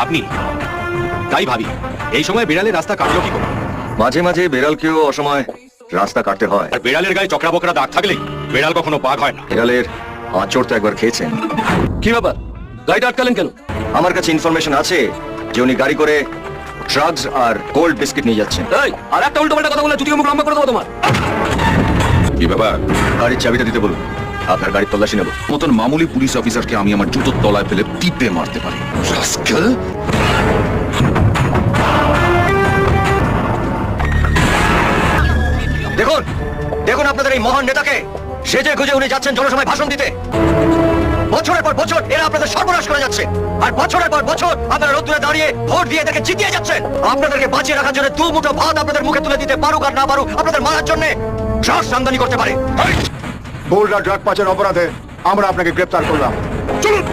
আপনি তাই ভাবি এই সময় বিড়ালের রাস্তা কাটলো কি করে? মাঝে মাঝে বেড়ালকেও অসময় রাস্তা কাটতে হয়। আর বিড়ালের গায়ে চকরা বকরা দাগ থাকলে বিড়াল কখনো বাঘ হয় না। বেড়ালের আঁচড় তো একবার খেয়েছেন। কি ব্যাপার, গাড়িটা আটকালেন কেন? আমার কাছে ইনফরমেশন আছে যে উনি গাড়ি করে ড্রাগস আর কোল্ড বিস্কিট নিয়ে যাচ্ছেন। এই, আর একটা উল্টো পাল্টা কথা বলে জুতিকে মুখ লম্বা করে দেবো তোমার। কি ব্যাপার? গাড়ির চাবিটা দিতে বলুন, আপনার গাড়ির তল্লাশি নেব। মতন মামুলি পুলিশ অফিসারকে আমি আমার জুতোর তলায় ফেলে টিপে মারতে পারি। রাস্কেল! দেখুন দেখুন আপনাদের এই মহান নেতাকে, সেজে গুজে উনি যাচ্ছেন জনসভায় ভাষণ দিতে। বছরের পর বছর এরা আপনাদের সর্বনাশ করে যাচ্ছে, আর বছরের পর বছর আপনারা রোদ্দুরে দাঁড়িয়ে ভোট দিয়ে এদেরকে জিতিয়ে যাচ্ছেন। আপনাদেরকে বাঁচিয়ে রাখার জন্য দু মুঠো ভাত আপনাদের মুখে তুলে দিতে পারুক আর না পারুক, আপনাদের মারার জন্য সাহস আমদানি করতে পারে। বোল্ডার ড্রাগ পাচার অপরাধে আমরা আপনাকে গ্রেপ্তার করলাম। চলুন।